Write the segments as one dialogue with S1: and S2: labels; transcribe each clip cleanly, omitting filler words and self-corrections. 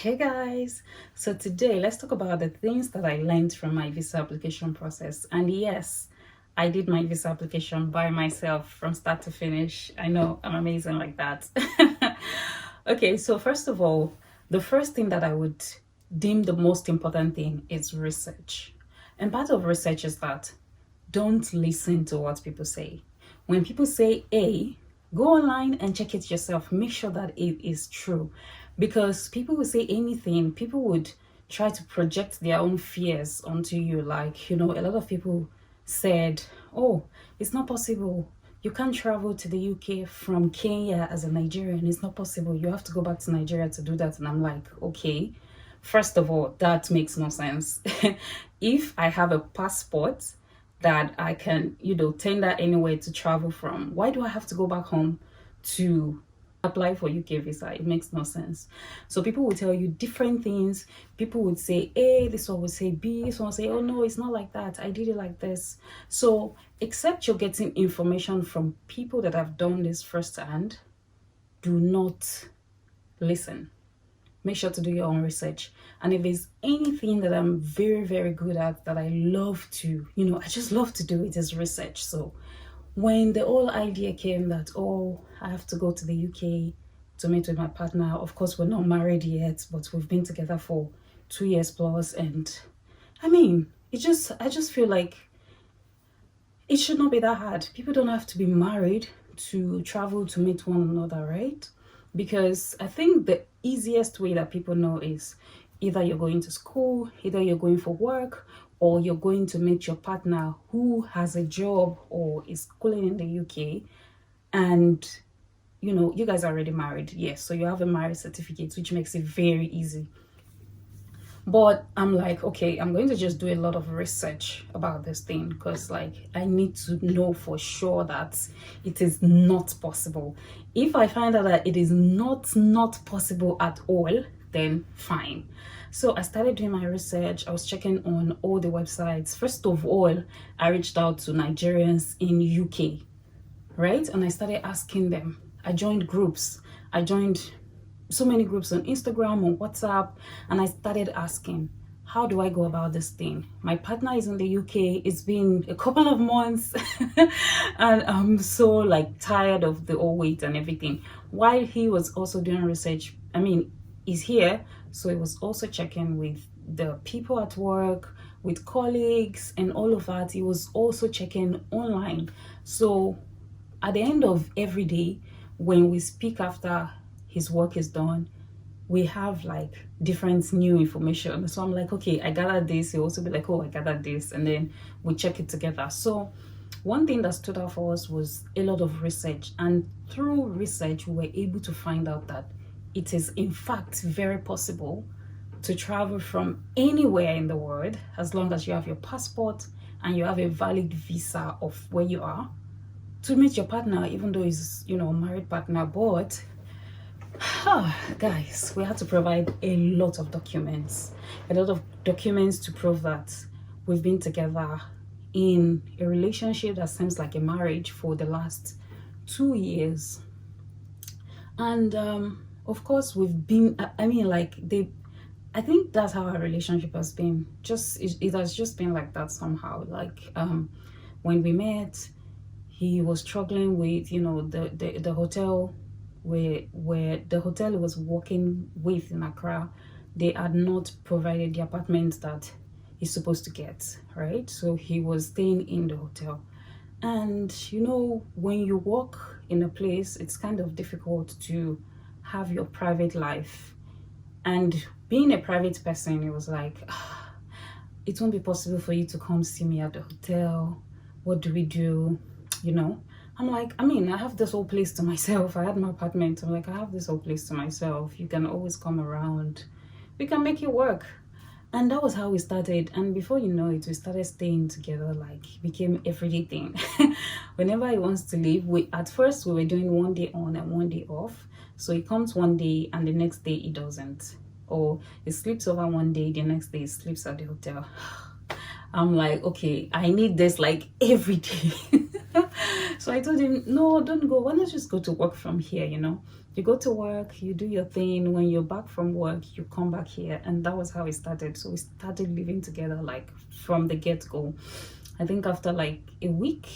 S1: Hey guys, so today let's talk about the things that I learned from my visa application process. And yes, I did my visa application by myself from start to finish. I know I'm amazing like that. Okay, so first of all, the first thing that I would deem the most important thing is research. And part of research is that don't listen to what people say. When people say A, go online and check it yourself. Make sure that it is true. Because people will say anything, people would try to project their own fears onto you. Like, a lot of people said, oh, it's not possible. You can't travel to the UK from Kenya as a Nigerian. It's not possible. You have to go back to Nigeria to do that. And I'm like, okay, first of all, that makes no sense. If I have a passport that I can, tender anywhere to travel from, why do I have to go back home to apply for UK visa? It makes no sense. So people will tell you different things. People would say A, this one would say B, this one would say, oh no, it's not like that. I did it like this. So except you're getting information from people that have done this firsthand, do not listen. Make sure to do your own research. And if there's anything that I'm very, very good at, that I love to, I just love to do it, is research. So when the whole idea came that, oh, I have to go to the UK to meet with my partner, of course, we're not married yet, but we've been together for 2 years plus. And I mean, I just feel like it should not be that hard. People don't have to be married to travel to meet one another, right? Because I think the easiest way that people know is either you're going to school, either you're going for work, or you're going to meet your partner who has a job or is schooling in the UK, and you guys are already married. Yes, so you have a marriage certificate, which makes it very easy. But I'm like, okay, I'm going to just do a lot of research about this thing, because I need to know for sure that it is not possible. If I find out that it is not possible at all, then fine. So I started doing my research. I was checking on all the websites. First of all, I reached out to Nigerians in UK, right? And I started asking them. I joined groups. I joined so many groups on Instagram, on WhatsApp, and I started asking, how do I go about this thing? My partner is in the UK. It's been a couple of months and I'm so tired of the whole wait and everything. While he was also doing research, he's here, so he was also checking with the people at work, with colleagues and all of that. He was also checking online. So at the end of every day, when we speak after his work is done, we have different new information. So I'm like, okay, I gathered this. He'll also be like, oh, I gathered this, and then we check it together. So one thing that stood out for us was a lot of research, and through research we were able to find out that it is in fact very possible to travel from anywhere in the world, as long as you have your passport and you have a valid visa of where you are, to meet your partner, even though he's a married partner. But guys, we had to provide a lot of documents to prove that we've been together in a relationship that seems like a marriage for the last 2 years. And of course we've been, I think that's how our relationship has been. It has just been like that somehow. When we met, he was struggling with the hotel where the hotel he was working with in Accra. They had not provided the apartment that he's supposed to get, right? So he was staying in the hotel. And when you work in a place, it's kind of difficult to have your private life. And being a private person, it was like, it won't be possible for you to come see me at the hotel. What do we do? I'm like, I have this whole place to myself. I had my apartment. I'm like, I have this whole place to myself. You can always come around. We can make it work. And that was how we started. And before you know it, we started staying together. Became everyday thing. Whenever he wants to leave, at first we were doing 1 day on and 1 day off. So he comes one day and the next day he doesn't. Or he sleeps over one day, the next day he sleeps at the hotel. I'm like, okay, I need this every day. So I told him, no, don't go. Why not just go to work from here, you know? You go to work, you do your thing. When you're back from work, you come back here. And that was how it started. So we started living together like from the get-go. I think after like a week,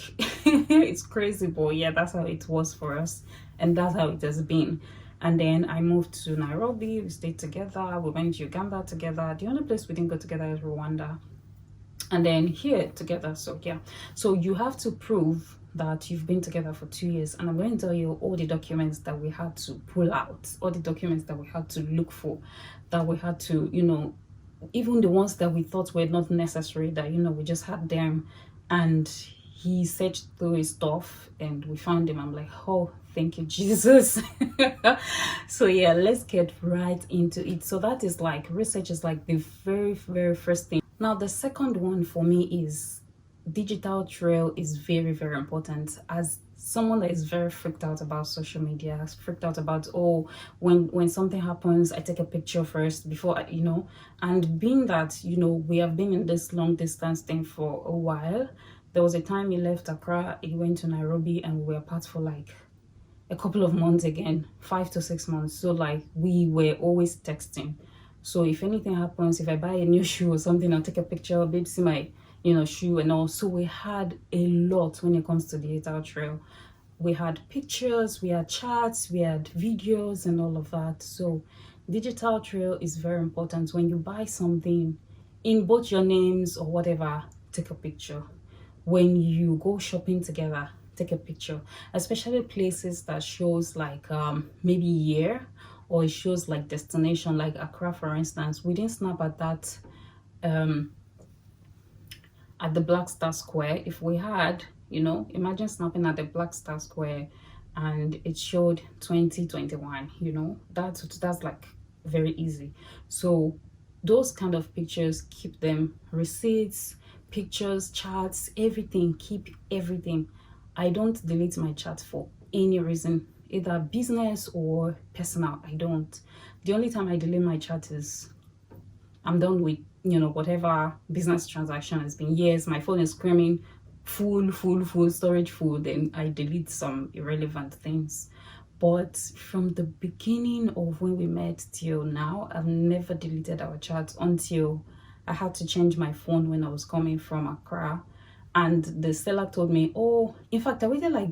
S1: it's crazy, but yeah, that's how it was for us. And that's how it has been. And then I moved to Nairobi. We stayed together. We went to Uganda together. The only place we didn't go together is Rwanda. And then here together. So yeah, so you have to prove that you've been together for 2 years, and I'm going to tell you all the documents that we had to pull out, all the documents that we had to look for, that we had to, you know, even the ones that we thought were not necessary, that, you know, we just had them. And he searched through his stuff and we found him. I'm like, oh, thank you, Jesus. So yeah, let's get right into it. So that is like, research is like the very first thing. Now the second one for me is digital trail is very important. As someone that is very freaked out about social media, freaked out about, oh, when something happens, I take a picture first before I, you know. And being that, you know, we have been in this long distance thing for a while, there was a time he left Accra, he went to Nairobi, and we were apart for like a couple of months again, 5 to 6 months. So like we were always texting. So if anything happens, if I buy a new shoe or something, I'll take a picture, babe, see my, you know, shoe and all. So we had a lot when it comes to the digital trail. We had pictures, we had chats, we had videos and all of that. So digital trail is very important. When you buy something in both your names or whatever, take a picture. When you go shopping together, take a picture, especially places that shows like maybe year, or it shows like destination, like Accra for instance. We didn't snap at that at the Black Star Square. If we had, you know, imagine snapping at the Black Star Square and it showed 2021, you know, that's like very easy. So those kind of pictures, keep them. Receipts, pictures, charts, everything, keep everything. I don't delete my chat for any reason, either business or personal. I don't. The only time I delete my chat is I'm done with, you know, whatever business transaction has been. Yes, my phone is screaming full storage full, then I delete some irrelevant things. But from the beginning of when we met till now, I've never deleted our chat until I had to change my phone when I was coming from Accra. And the seller told me, oh, in fact, I waited like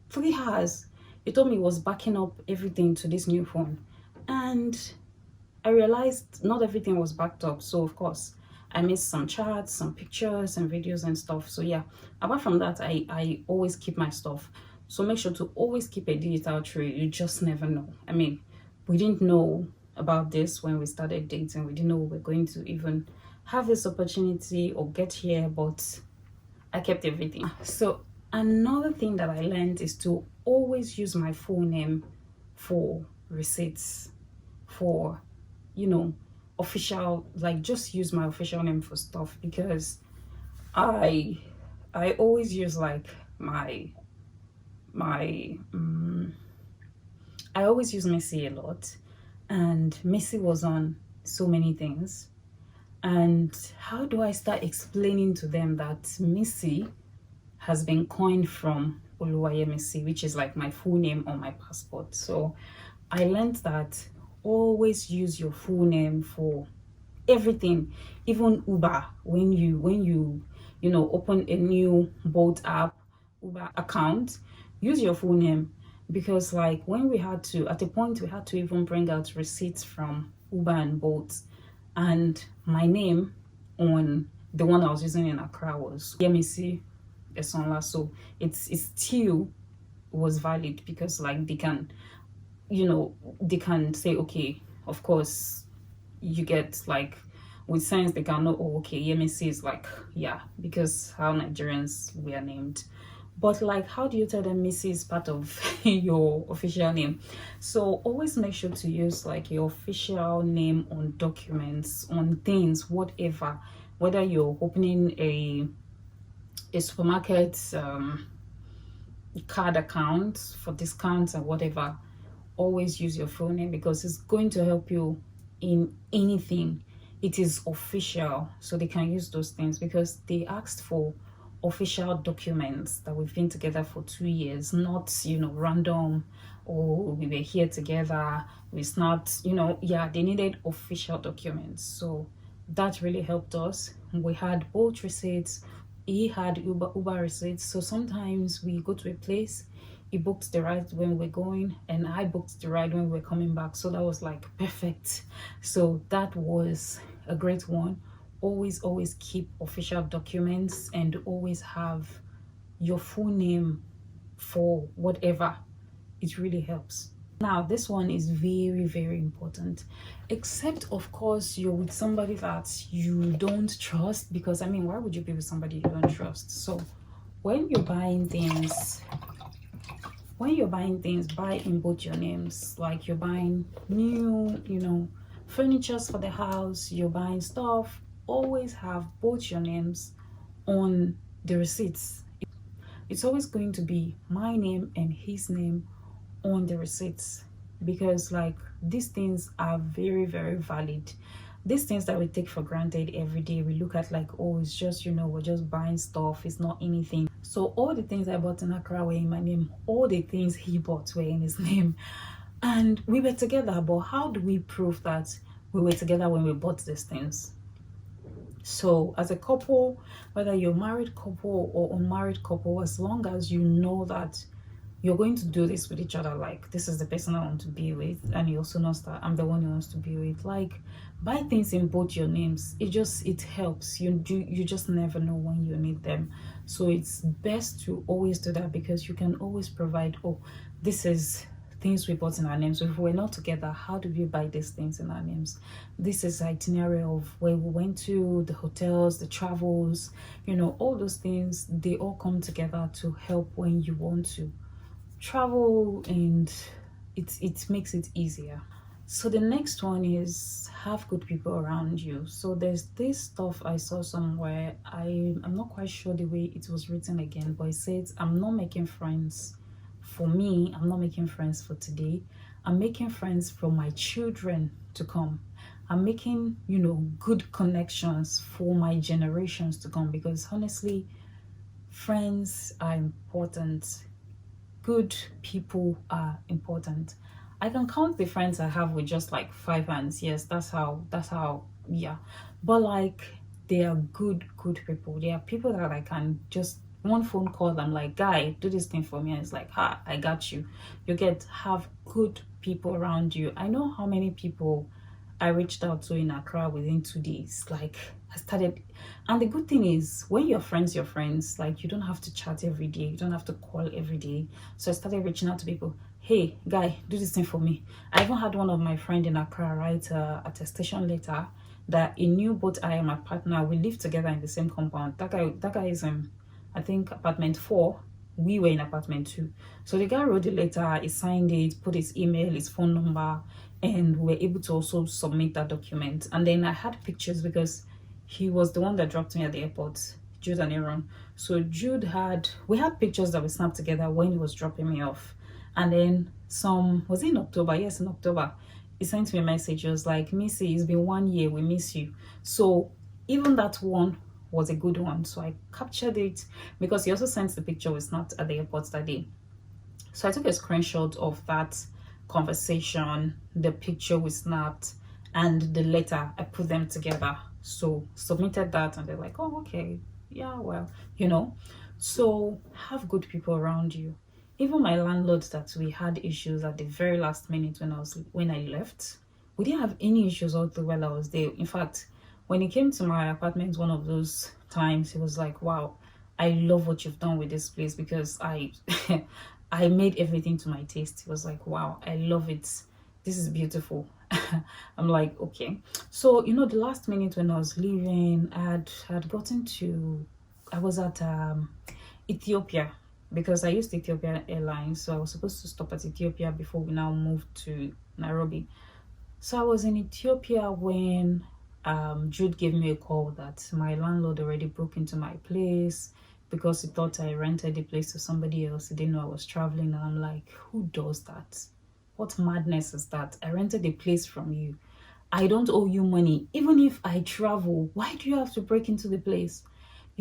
S1: 3 hours. He told me he was backing up everything to this new phone. And I realized not everything was backed up. So of course, I missed some charts, some pictures and videos and stuff. So yeah, apart from that, I always keep my stuff. So make sure to always keep a digital trail. You just never know. I mean, we didn't know about this when we started dating. We didn't know we were going to even have this opportunity or get here, but I kept everything. So another thing that I learned is to always use my full name for receipts, for, you know, official, like just use my official name for stuff, because I always use like I always use Missy a lot, and Missy was on so many things. And how do I start explaining to them that Missy has been coined from Oluwayemisi, which is like my full name on my passport? So I learned that always use your full name for everything, even Uber. When you know, open a new Bolt app, Uber account, use your full name. Because like when we had to, at a point we had to even bring out receipts from Uber and Bolt, and my name on the one I was using in Accra was Yemisi Esonla. So it's still was valid, because like they can, you know, they can say, okay, of course you get like with science they can know, oh, okay, Yemisi is like, yeah, because how Nigerians we are named. But like, how do you tell them Missy is part of your official name? So always make sure to use like your official name on documents, on things, whatever. Whether you're opening a supermarket card account for discounts or whatever, always use your full name, because it's going to help you in anything. It is official, so they can use those things, because they asked for official documents that we've been together for 2 years, not, random, or we were here together, we snapped, yeah, they needed official documents. So that really helped us. We had both receipts. He had Uber receipts. So sometimes we go to a place, he booked the ride when we're going, and I booked the ride when we're coming back. So that was like perfect. So that was a great one. Always keep official documents, and always have your full name for whatever. It really helps. Now this one is very important, except of course you're with somebody that you don't trust, because I mean, why would you be with somebody you don't trust? So when you're buying things, buy in both your names. Like you're buying new, furnitures for the house, you're buying stuff, always have both your names on the receipts. It's always going to be my name and his name on the receipts, because like these things are very valid. These things that we take for granted every day, we look at like, oh, it's just, we're just buying stuff, it's not anything. So all the things I bought in Accra were in my name, all the things he bought were in his name, and we were together. But how do we prove that we were together when we bought these things? So as a couple, whether you're a married couple or unmarried couple, as long as you know that you're going to do this with each other, like this is the person I want to be with, and you also know that I'm the one you wants to be with, like buy things in both your names. It helps. You just never know when you need them. So it's best to always do that, because you can always provide, oh, this is things we bought in our names. So if we're not together, how do we buy these things in our names? This is itinerary of where we went to, the hotels, the travels, all those things. They all come together to help when you want to travel, and it makes it easier. So the next one is have good people around you. So there's this stuff I saw somewhere. I'm not quite sure the way it was written again, but it says, I'm not making friends for me, I'm not making friends for today, I'm making friends for my children to come. I'm making, good connections for my generations to come, because honestly, friends are important. Good people are important. I can count the friends I have with just like 5 hands. Yes, that's how, yeah. But like, they are good people. They are people that I can just one phone call, I'm like, guy, do this thing for me, and it's like, I got you. You have good people around you. I know how many people I reached out to in Accra within 2 days. Like I started, and the good thing is when you're friends, like you don't have to chat every day, you don't have to call every day. So I started reaching out to people. Hey, guy, do this thing for me. I even had one of my friend in Accra write a attestation letter that he knew both I and my partner, we live together in the same compound. That guy is I think apartment 4. We were in apartment 2. So the guy wrote the letter, he signed it, put his email, his phone number, and we were able to also submit that document. And then I had pictures, because he was the one that dropped me at the airport, Jude and Aaron. So we had pictures that we snapped together when he was dropping me off. And then was it in October? Yes, in October, he sent me a message. He was like, Missy, it's been 1 year, we miss you. So even that one was a good one. So I captured it, because he also sent the picture we snapped at the airport that day. So I took a screenshot of that conversation, the picture we snapped, and the letter. I put them together. So submitted that, and they're like, oh, okay, yeah, well, So have good people around you. Even my landlord, that we had issues at the very last minute when I left, we didn't have any issues all the while I was there. In fact, when he came to my apartment one of those times, he was like, wow, I love what you've done with this place, because I I made everything to my taste. He was like, wow, I love it, this is beautiful. I'm like, okay. So the last minute when I was leaving, I was at Ethiopia, because I used Ethiopian Airlines. So I was supposed to stop at Ethiopia before we now moved to Nairobi. So I was in Ethiopia when Jude gave me a call that my landlord already broke into my place, because he thought I rented the place to somebody else. He didn't know I was traveling. And I'm like, who does that? What madness is that? I rented a place from you. I don't owe you money. Even if I travel, why do you have to break into the place?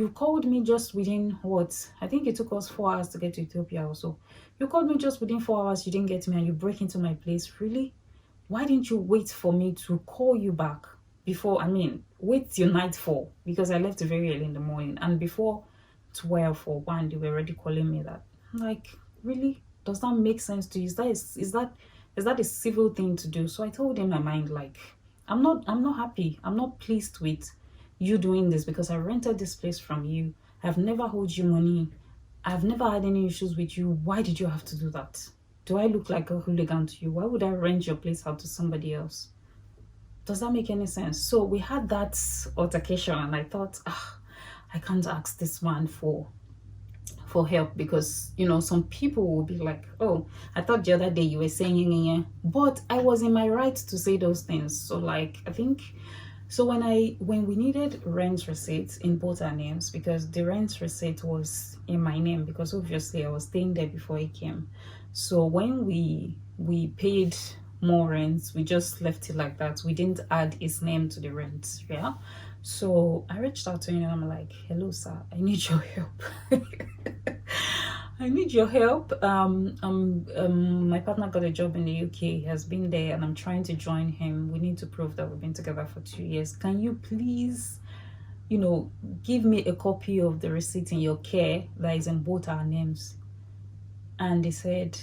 S1: You called me just within what? I think it took us 4 hours to get to Ethiopia or so. You called me just within 4 hours, you didn't get me, and you break into my place. Really? Why didn't you wait for me to call you back before, I mean, wait till nightfall, because I left very early in the morning, and before 12 or 1, they were already calling me that. I'm like, really? Does that make sense to you? Is that a civil thing to do? So I told him my mind, like, I'm not happy. I'm not pleased with you doing this, because I rented this place from you. I've never owed you money. I've never had any issues with you. Why did you have to do that? Do I look like a hooligan to you? Why would I rent your place out to somebody else? Does that make any sense? So we had that altercation, and I thought, I can't ask this man for help, because some people will be like, oh, I thought the other day you were saying yeah, but I was in my right to say those things. So like, I think, so when we needed rent receipts in both our names, because the rent receipt was in my name, because obviously I was staying there before he came. So when we paid more rent, we just left it like that. We didn't add his name to the rent. Yeah. So I reached out to him and I'm like, hello sir, I need your help. I need your help. My partner got a job in the UK. He has been there and I'm trying to join him. We need to prove that we've been together for 2 years. Can you please, give me a copy of the receipt in your care that is in both our names? And he said,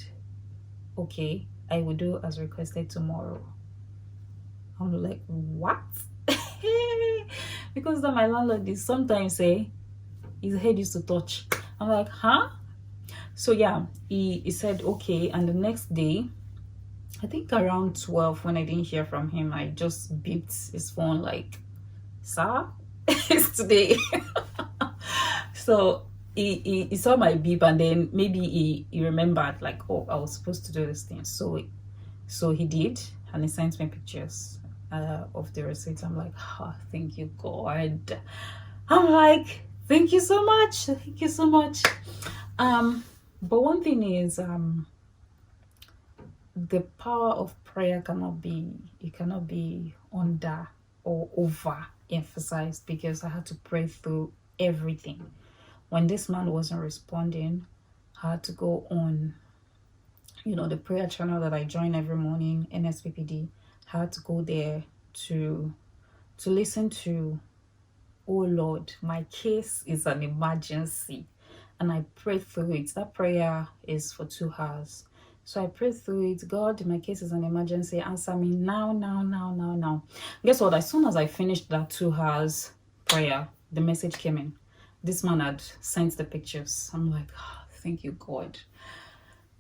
S1: okay, I will do as requested tomorrow. I'm like, what? Because that my landlord is sometimes say his head used to touch. I'm like, huh? So yeah, he said okay, and the next day, I think around 12, when I didn't hear from him, I just beeped his phone like, sir, it's today. So he saw my beep, and then maybe he remembered like, oh, I was supposed to do this thing. So he did, and he sent me pictures of the receipt. I'm like, thank you God. I'm like, thank you so much, thank you so much. But one thing is, the power of prayer cannot be under or over emphasized, because I had to pray through everything. When this man wasn't responding, I had to go on the prayer channel that I join every morning, NSPPD. I had to go there to listen to, oh Lord, my case is an emergency, and I pray through it. That prayer is for 2 hours. So I pray through it. God, my case is an emergency. Answer me now, now, now, now, now. Guess what? As soon as I finished that 2 hours prayer, the message came in. This man had sent the pictures. I'm like, thank you, God.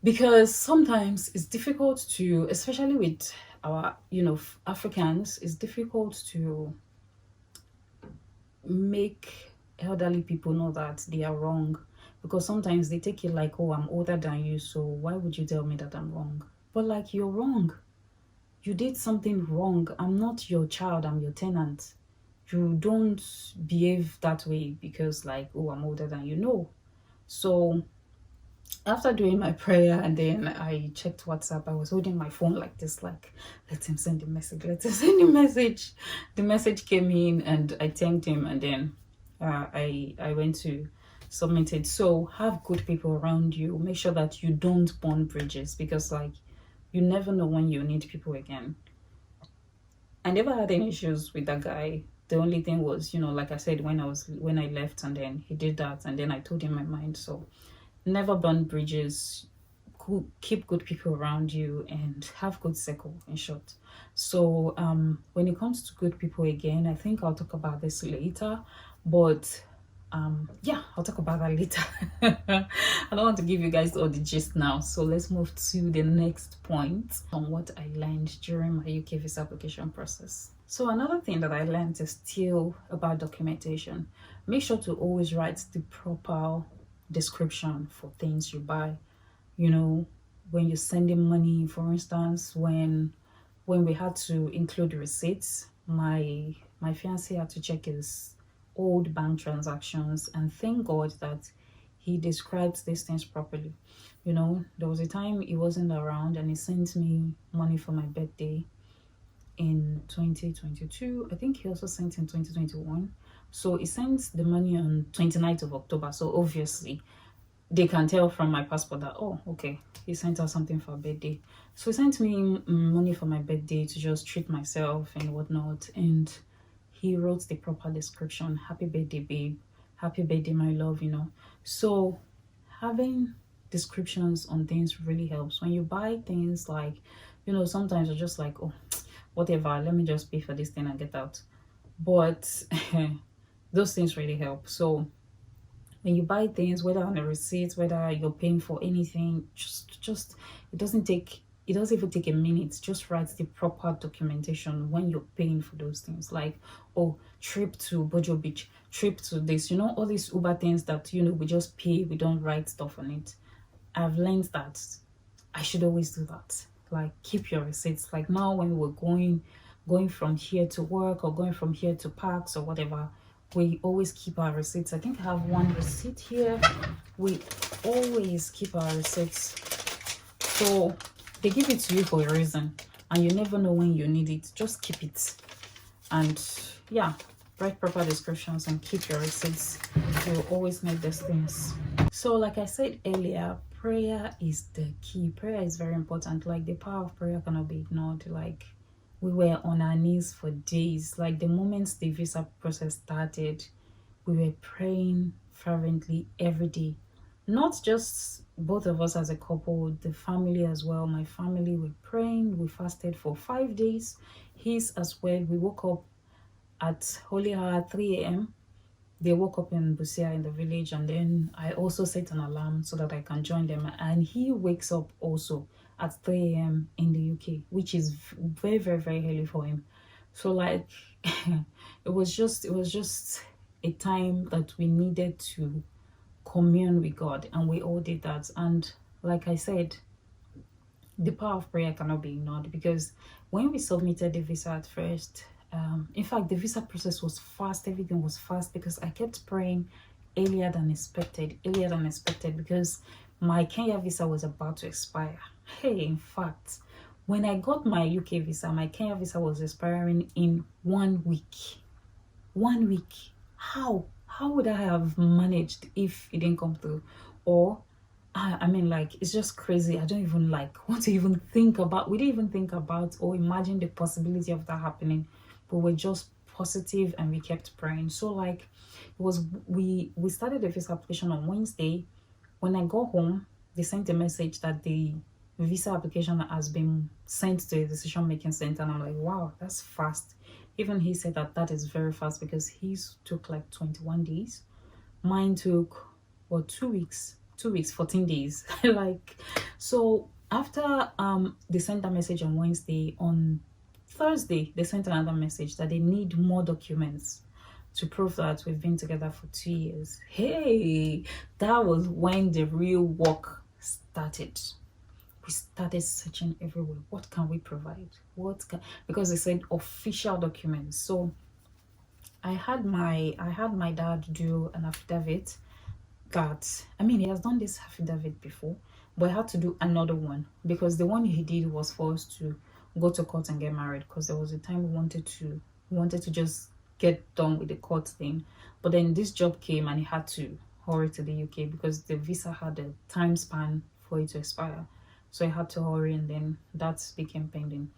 S1: Because sometimes it's difficult to, especially with our, Africans, it's difficult to make elderly people know that they are wrong, because sometimes they take it like, oh, I'm older than you, so why would you tell me that I'm wrong? But like, you're wrong. You did something wrong. I'm not your child, I'm your tenant. You don't behave that way because like, oh, I'm older than you. No. So after doing my prayer, and then I checked WhatsApp, I was holding my phone like this, like, let him send the message, let him send the message. The message came in and I thanked him, and then I went to submit it. So have good people around you. Make sure that you don't burn bridges, because like, you never know when you need people again. I never had any issues with that guy. The only thing was, like I said, when I left, and then he did that, and then I told him my mind. So never burn bridges. Keep good people around you and have good circle, in short. So when it comes to good people again, I think I'll talk about this later, but yeah, I'll talk about that later. I don't want to give you guys all the gist now, so let's move to the next point on what I learned during my UK visa application process. So another thing that I learned is still about documentation. Make sure to always write the proper description for things you buy. When you're sending money, for instance, when we had to include receipts, my fiance had to check his old bank transactions, and thank God that he described these things properly. There was a time he wasn't around and he sent me money for my birthday, in 2022. I think he also sent in 2021. So he sent the money on 29th of October. So obviously they can tell from my passport that, oh, okay, he sent out something for a birthday. So he sent me money for my birthday to just treat myself and whatnot. And he wrote the proper description: happy birthday, babe, happy birthday, my love, you know. So having descriptions on things really helps. When you buy things, like, you know, sometimes you're just like, oh, whatever, let me just pay for this thing and get out. But those things really help. So when you buy things, whether on a receipt, whether you're paying for anything, just it doesn't even take a minute. Just write the proper documentation when you're paying for those things, like, oh, trip to Bojo Beach, trip to this, you know, all these Uber things that, you know, we just pay, we don't write stuff on it. I've learned that I should always do that. Like, keep your receipts. Like now when we're going from here to work or going from here to parks or whatever, we always keep our receipts. I think I have one receipt here. We always keep our receipts. So they give it to you for a reason, and you never know when you need it. Just keep it. And yeah, write proper descriptions and keep your receipts. You'll always need these things. So like I said earlier, prayer is the key. Prayer is very important. Like, the power of prayer cannot be ignored. Like, we were on our knees for days. Like, the moment the visa process started, we were praying fervently every day. Not just both of us as a couple, the family as well. My family were praying. We fasted for 5 days. His as well. We woke up at holy hour 3 a.m. They woke up in Busia in the village, and then I also set an alarm so that I can join them. And he wakes up also at 3 a.m. in the UK, which is very, very, very early for him. So like it was just a time that we needed to commune with God, and we all did that. And like I said, the power of prayer cannot be ignored, because when we submitted the visa at first, in fact, the visa process was fast. Everything was fast because I kept praying earlier than expected, because my Kenya visa was about to expire. Hey, in fact, when I got my UK visa, my Kenya visa was expiring in 1 week. 1 week. How would I have managed if it didn't come through? Or I mean, like, it's just crazy. I don't even like want to even think about. We didn't even think about or imagine the possibility of that happening, but we're just positive and we kept praying. So like, it was we started the visa application on Wednesday. When I got home, they sent a message that the visa application has been sent to a decision making center, and I'm like, wow, that's fast. Even he said that that is very fast, because his took like 21 days. Mine took, what, 2 weeks, 14 days. Like, so after they sent that message on Wednesday, on Thursday they sent another message that they need more documents to prove that we've been together for 2 years. Hey, that was when the real work started. We started searching everywhere. What can we provide? Because they said official documents. So I had my dad do an affidavit that, I mean, he has done this affidavit before, but I had to do another one, because the one he did was for us to go to court and get married, because there was a time we wanted to just get done with the court thing. But then this job came and he had to hurry to the UK because the visa had a time span for it to expire. So he had to hurry, and then that became pending.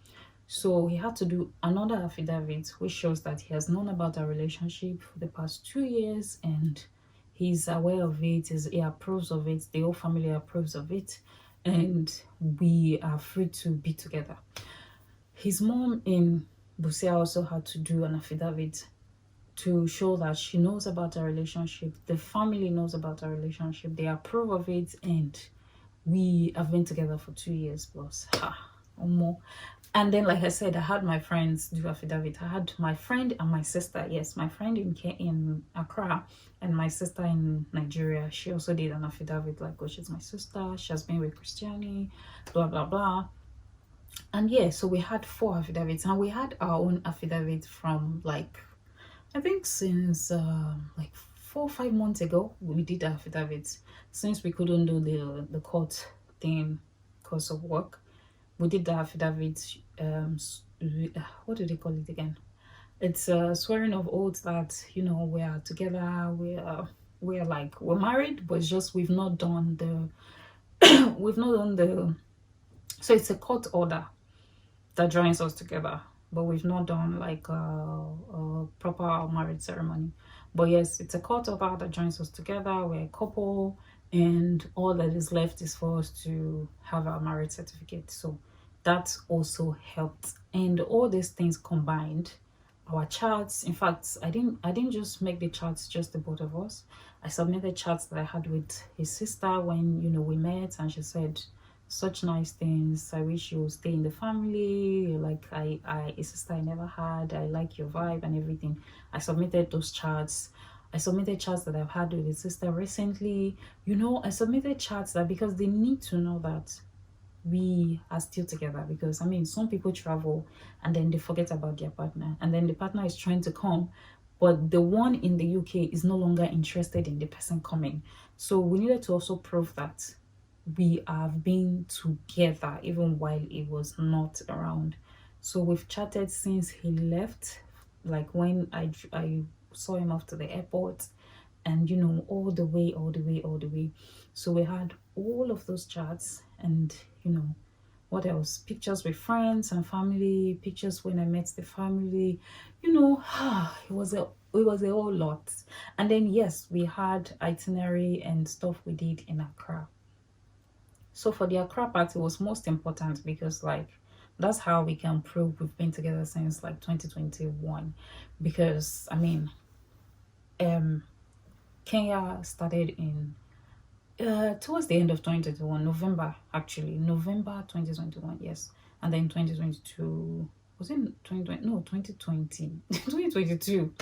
S1: So he had to do another affidavit which shows that he has known about our relationship for the past 2 years, and he's aware of it, he approves of it, the whole family approves of it, and we are free to be together. His mom in Busia also had to do an affidavit to show that she knows about our relationship, the family knows about our relationship, they approve of it, and we have been together for 2 years plus, or more. And then, like I said, I had my friends do affidavit. I had my friend and my sister. Yes, my friend in Accra and my sister in Nigeria. She also did an affidavit, like, oh, she's my sister, she has been with Christiani, blah blah blah. And yeah, so we had 4 affidavits, and we had our own affidavit from, like, I think since like 4 or 5 months ago. We did affidavits since we couldn't do the court thing because of work. We did the affidavit what do they call it again? It's swearing of oaths that, you know, we are together, we're like, we're married, but it's just we've not done we've not done the, so it's a court order that joins us together, but we've not done like a proper marriage ceremony. But yes, it's a court order that joins us together, we're a couple, and all that is left is for us to have our marriage certificate. So that also helped, and all these things combined, our charts, in fact, I didn't just make the charts just the both of us. I submitted charts that I had with his sister when, you know, we met, and she said such nice things. I wish you would stay in the family. You're like, a sister I never had. I like your vibe and everything. I submitted those charts. I submitted charts that I've had with his sister recently. You know, I submitted charts that, because they need to know that we are still together. Because I mean, some people travel and then they forget about their partner, and then the partner is trying to come, but the one in the UK is no longer interested in the person coming. So we needed to also prove that we have been together even while he was not around. So we've chatted since he left, like when I saw him off to the airport, and you know, all the way. So we had all of those chats, and you know, what else, pictures with friends and family, pictures when I met the family, you know. It was a whole lot. And then yes, we had itinerary and stuff we did in Accra. So for the Accra part, it was most important because like that's how we can prove we've been together since like 2021. Because I mean, Kenya started in towards the end of 2021, November, actually November 2021, yes. And then 2022, was it 2020? No, 2020. 2022.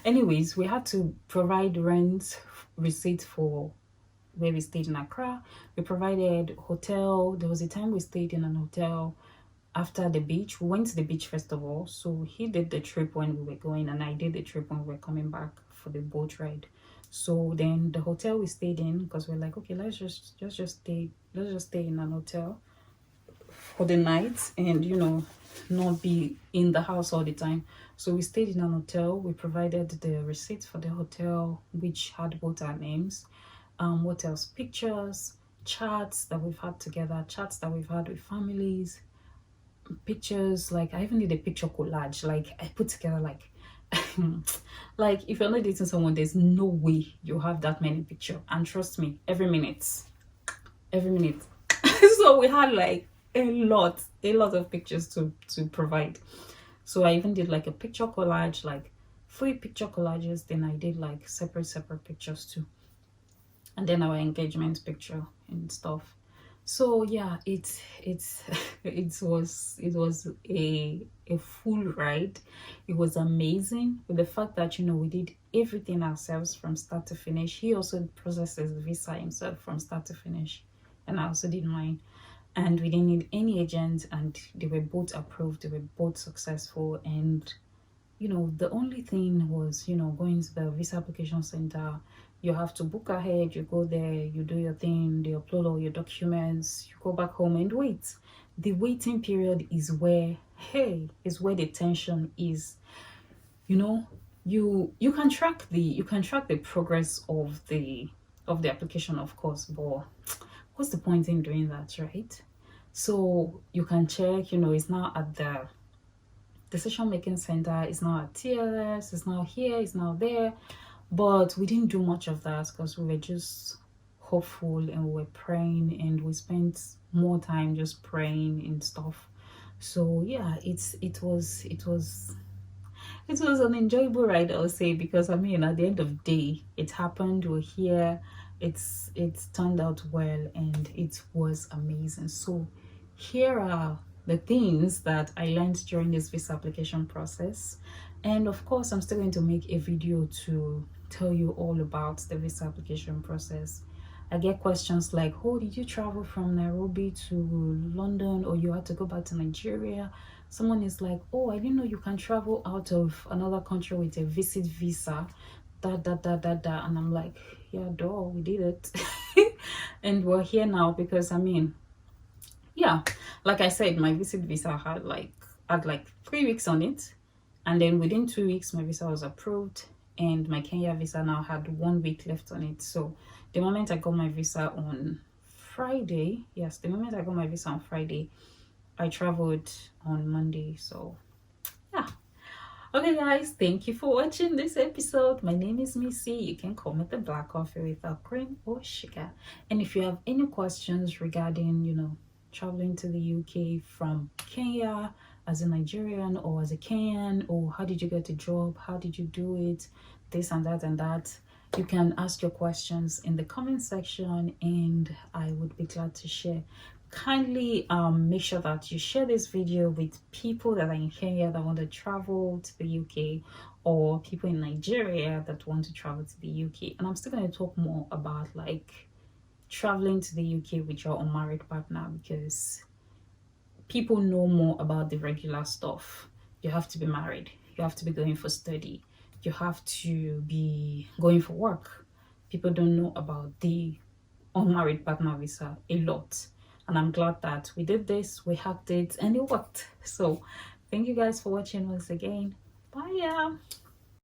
S1: Anyways, we had to provide rent receipt for where we stayed in Accra. We provided hotel. There was a time we stayed in an hotel after the beach. We went to the beach first of all. So he did the trip when we were going, and I did the trip when we were coming back for the boat ride. So then the hotel we stayed in, because we're like, okay, let's just stay in an hotel for the night, and you know, not be in the house all the time. So we stayed in an hotel. We provided the receipt for the hotel, which had both our names. What else? Pictures, chats that we've had together, chats that we've had with families, pictures. Like I even did a picture collage. Like I put together like like if you're not dating someone, there's no way you have that many pictures. And trust me, every minute. So we had like a lot of pictures to provide. So I even did like a picture collage, like 3 picture collages. Then I did like separate pictures too, and then our engagement picture and stuff. So yeah, it's it was a full ride. It was amazing, with the fact that, you know, we did everything ourselves from start to finish. He also processed his visa himself from start to finish, and I also did mine. And we didn't need any agent, and they were both approved, they were both successful. And you know, the only thing was, you know, going to the visa application center. You have to book ahead, you go there, you do your thing, they upload all your documents, you go back home and wait. The waiting period is where, hey, is where the tension is. You know, you can track the progress of the application, of course, but what's the point in doing that, right? So you can check, you know, it's now at the decision making center, it's now at TLS, it's now here, it's now there. But we didn't do much of that because we were just hopeful, and we were praying, and we spent more time just praying and stuff. So yeah, it was an enjoyable ride, I'll say, because I mean, at the end of the day, it happened, we're here, it's turned out well, and it was amazing. So here are the things that I learned during this visa application process. And of course, I'm still going to make a video to tell you all about the visa application process. I get questions like, oh, did you travel from Nairobi to London, or you had to go back to Nigeria? Someone is like, oh, I didn't know you can travel out of another country with a visit visa, da. And I'm like, yeah, duh, we did it. And we're here now because, I mean, yeah, like I said, my visit visa had like had like 3 weeks on it, and then within 2 weeks my visa was approved, and my Kenya visa now had 1 week left on it. So the moment I got my visa on Friday, yes, the moment I got my visa on Friday, I traveled on Monday. So yeah. Okay guys, thank you for watching this episode. My name is Missy. You can call me the black coffee without cream or sugar. And if you have any questions regarding, traveling to the UK from Kenya as a Nigerian or as a Kenyan, or how did you get a job, how did you do it, this and that, you can ask your questions in the comment section, and I would be glad to share. Kindly make sure that you share this video with people that are in Kenya that want to travel to the UK, or people in Nigeria that want to travel to the UK. And I'm still going to talk more about like traveling to the UK with your unmarried partner, because people know more about the regular stuff. You have to be married, you have to be going for study, you have to be going for work. People don't know about the unmarried partner visa a lot, and I'm glad that we did this, we hacked it, and it worked. So thank you guys for watching once again. Bye.